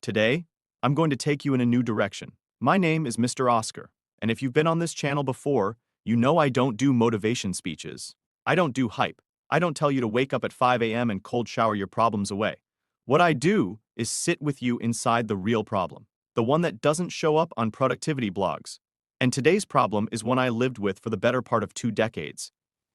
Today, I'm going to take you in a new direction. My name is Mr. Oscar, and if you've been on this channel before, you know I don't do motivation speeches. I don't do hype. I don't tell you to wake up at 5 a.m. and cold shower your problems away. What I do is sit with you inside the real problem, the one that doesn't show up on productivity blogs. And today's problem is one I lived with for the better part of 2 decades.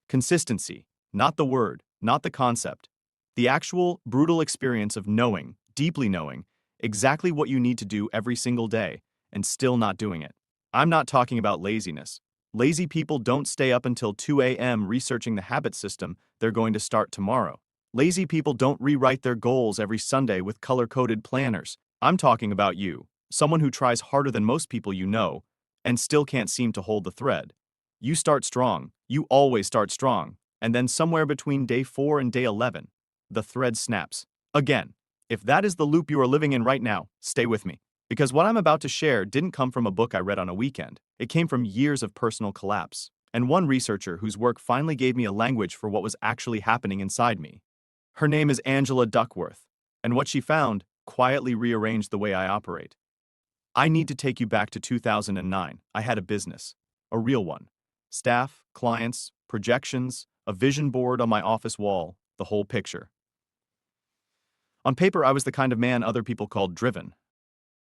Consistency, not the word, not the concept. The actual, brutal experience of knowing, deeply knowing, exactly what you need to do every single day, and still not doing it. I'm not talking about laziness. Lazy people don't stay up until 2 a.m. researching the habit system they're going to start tomorrow. Lazy people don't rewrite their goals every Sunday with color-coded planners. I'm talking about you, someone who tries harder than most people you know, and still can't seem to hold the thread. You start strong, you always start strong, and then somewhere between day 4 and day 11, the thread snaps. Again, if that is the loop you are living in right now, stay with me. Because what I'm about to share didn't come from a book I read on a weekend. It came from years of personal collapse, and one researcher whose work finally gave me a language for what was actually happening inside me. Her name is Angela Duckworth, and what she found quietly rearranged the way I operate. I need to take you back to 2009. I had a business, a real one. Staff, clients, projections, a vision board on my office wall, the whole picture. On paper, I was the kind of man other people called driven.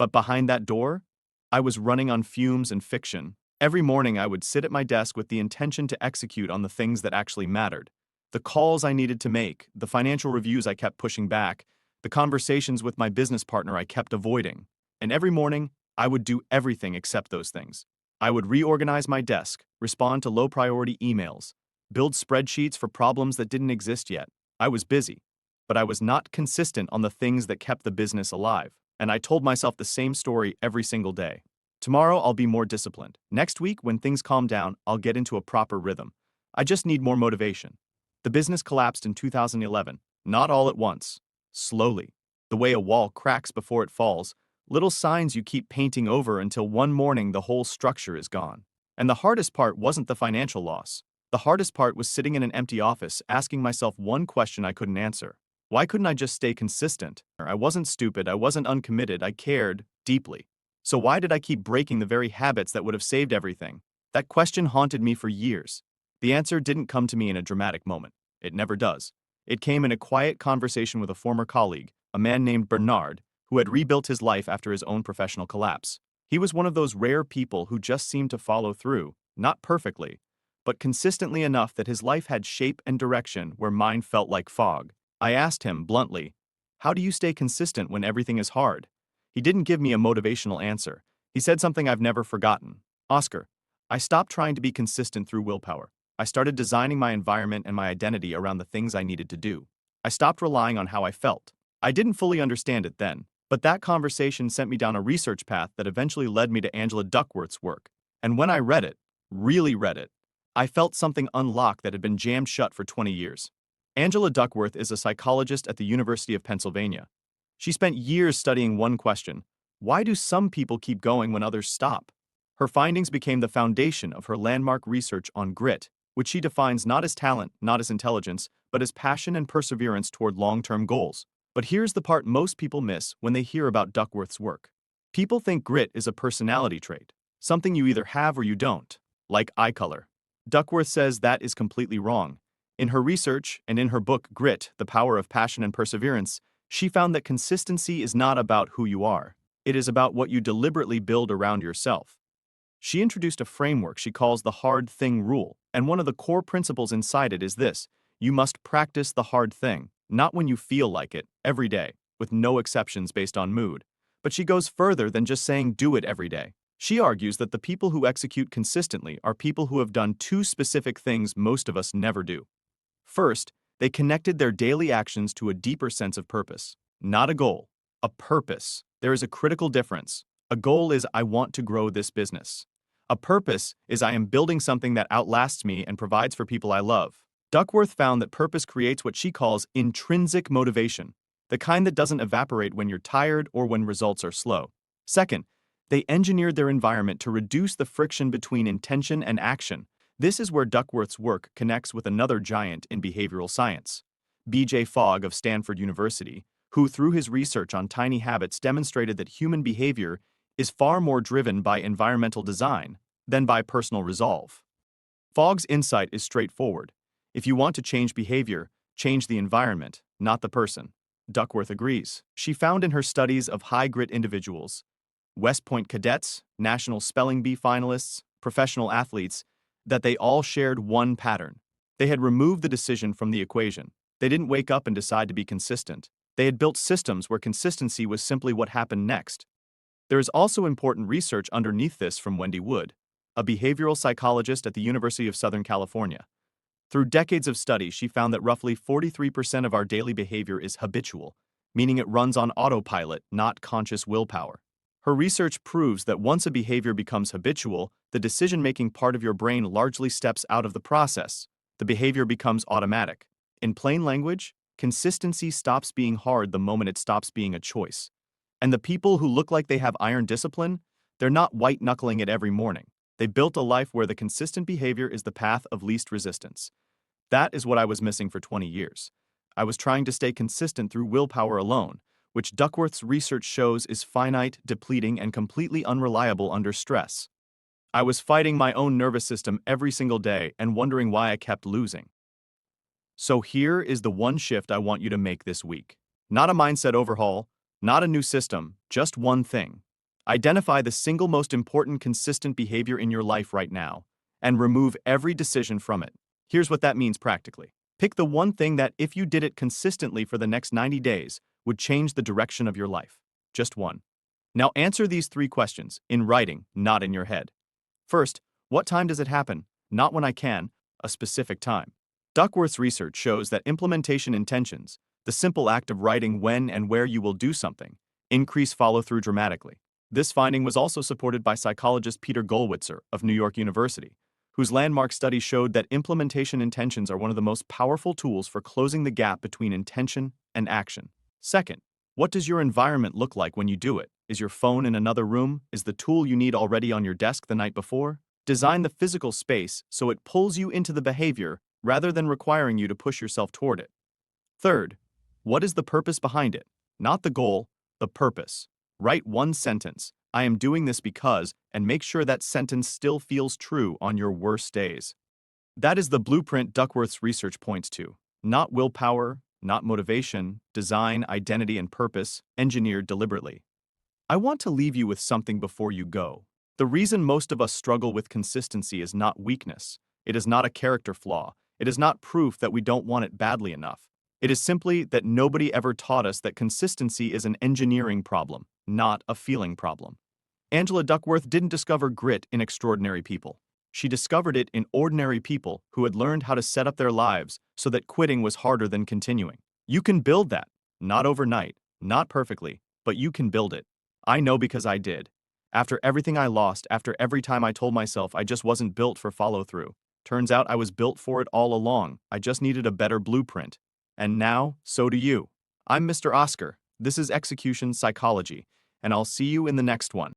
But behind that door, I was running on fumes and fiction. Every morning I would sit at my desk with the intention to execute on the things that actually mattered. The calls I needed to make, the financial reviews I kept pushing back, the conversations with my business partner I kept avoiding. And every morning, I would do everything except those things. I would reorganize my desk, respond to low-priority emails, build spreadsheets for problems that didn't exist yet. I was busy, but I was not consistent on the things that kept the business alive. And I told myself the same story every single day. Tomorrow, I'll be more disciplined. Next week, when things calm down, I'll get into a proper rhythm. I just need more motivation. The business collapsed in 2011, not all at once, slowly. The way a wall cracks before it falls, little signs you keep painting over until one morning the whole structure is gone. And the hardest part wasn't the financial loss. The hardest part was sitting in an empty office asking myself one question I couldn't answer. Why couldn't I just stay consistent? I wasn't stupid, I wasn't uncommitted, I cared deeply. So why did I keep breaking the very habits that would have saved everything? That question haunted me for years. The answer didn't come to me in a dramatic moment. It never does. It came in a quiet conversation with a former colleague, a man named Bernard, who had rebuilt his life after his own professional collapse. He was one of those rare people who just seemed to follow through, not perfectly, but consistently enough that his life had shape and direction where mine felt like fog. I asked him bluntly, "How do you stay consistent when everything is hard?" He didn't give me a motivational answer. He said something I've never forgotten. "Oscar, I stopped trying to be consistent through willpower. I started designing my environment and my identity around the things I needed to do. I stopped relying on how I felt." I didn't fully understand it then, but that conversation sent me down a research path that eventually led me to Angela Duckworth's work. And when I read it, really read it, I felt something unlock that had been jammed shut for 20 years. Angela Duckworth is a psychologist at the University of Pennsylvania. She spent years studying one question: why do some people keep going when others stop? Her findings became the foundation of her landmark research on grit, which she defines not as talent, not as intelligence, but as passion and perseverance toward long-term goals. But here's the part most people miss when they hear about Duckworth's work. People think grit is a personality trait, something you either have or you don't, like eye color. Duckworth says that is completely wrong. In her research and in her book Grit, The Power of Passion and Perseverance, she found that consistency is not about who you are. It is about what you deliberately build around yourself. She introduced a framework she calls the hard thing rule, and one of the core principles inside it is this: you must practice the hard thing, not when you feel like it, every day, with no exceptions based on mood. But she goes further than just saying do it every day. She argues that the people who execute consistently are people who have done 2 specific things most of us never do. First, they connected their daily actions to a deeper sense of purpose. Not a goal, a purpose. There is a critical difference. A goal is I want to grow this business. A purpose is I am building something that outlasts me and provides for people I love. Duckworth found that purpose creates what she calls intrinsic motivation, the kind that doesn't evaporate when you're tired or when results are slow. Second, they engineered their environment to reduce the friction between intention and action. This is where Duckworth's work connects with another giant in behavioral science, B.J. Fogg of Stanford University, who through his research on tiny habits demonstrated that human behavior is far more driven by environmental design than by personal resolve. Fogg's insight is straightforward. If you want to change behavior, change the environment, not the person. Duckworth agrees. She found in her studies of high-grit individuals, West Point cadets, National Spelling Bee finalists, professional athletes, that they all shared one pattern. They had removed the decision from the equation. They didn't wake up and decide to be consistent. They had built systems where consistency was simply what happened next. There is also important research underneath this from Wendy Wood, a behavioral psychologist at the University of Southern California. Through decades of study, she found that roughly 43% of our daily behavior is habitual, meaning it runs on autopilot, not conscious willpower. Her research proves that once a behavior becomes habitual, the decision-making part of your brain largely steps out of the process. The behavior becomes automatic. In plain language, consistency stops being hard the moment it stops being a choice. And the people who look like they have iron discipline, they're not white-knuckling it every morning. They built a life where the consistent behavior is the path of least resistance. That is what I was missing for 20 years. I was trying to stay consistent through willpower alone, which Duckworth's research shows is finite, depleting, and completely unreliable under stress. I was fighting my own nervous system every single day and wondering why I kept losing. So here is the one shift I want you to make this week. Not a mindset overhaul, not a new system, just one thing. Identify the single most important consistent behavior in your life right now, and remove every decision from it. Here's what that means practically. Pick the one thing that, if you did it consistently for the next 90 days, would change the direction of your life. Just one. Now answer these 3 questions, in writing, not in your head. First, what time does it happen? Not when I can, a specific time. Duckworth's research shows that implementation intentions, the simple act of writing when and where you will do something, increase follow-through dramatically. This finding was also supported by psychologist Peter Gollwitzer of New York University, whose landmark study showed that implementation intentions are one of the most powerful tools for closing the gap between intention and action. Second, what does your environment look like when you do it? Is your phone in another room? Is the tool you need already on your desk the night before? Design the physical space so it pulls you into the behavior rather than requiring you to push yourself toward it. Third, what is the purpose behind it? Not the goal, the purpose. Write one sentence, I am doing this because, and make sure that sentence still feels true on your worst days. That is the blueprint Duckworth's research points to. Not willpower, not motivation, design, identity, and purpose, engineered deliberately. I want to leave you with something before you go. The reason most of us struggle with consistency is not weakness. It is not a character flaw. It is not proof that we don't want it badly enough. It is simply that nobody ever taught us that consistency is an engineering problem, not a feeling problem. Angela Duckworth didn't discover grit in extraordinary people. She discovered it in ordinary people who had learned how to set up their lives so that quitting was harder than continuing. You can build that, not overnight, not perfectly, but you can build it. I know because I did. After everything I lost, after every time I told myself I just wasn't built for follow-through, turns out I was built for it all along. I just needed a better blueprint. And now, so do you. I'm Mr. Oscar. This is Execution Psychology, and I'll see you in the next one.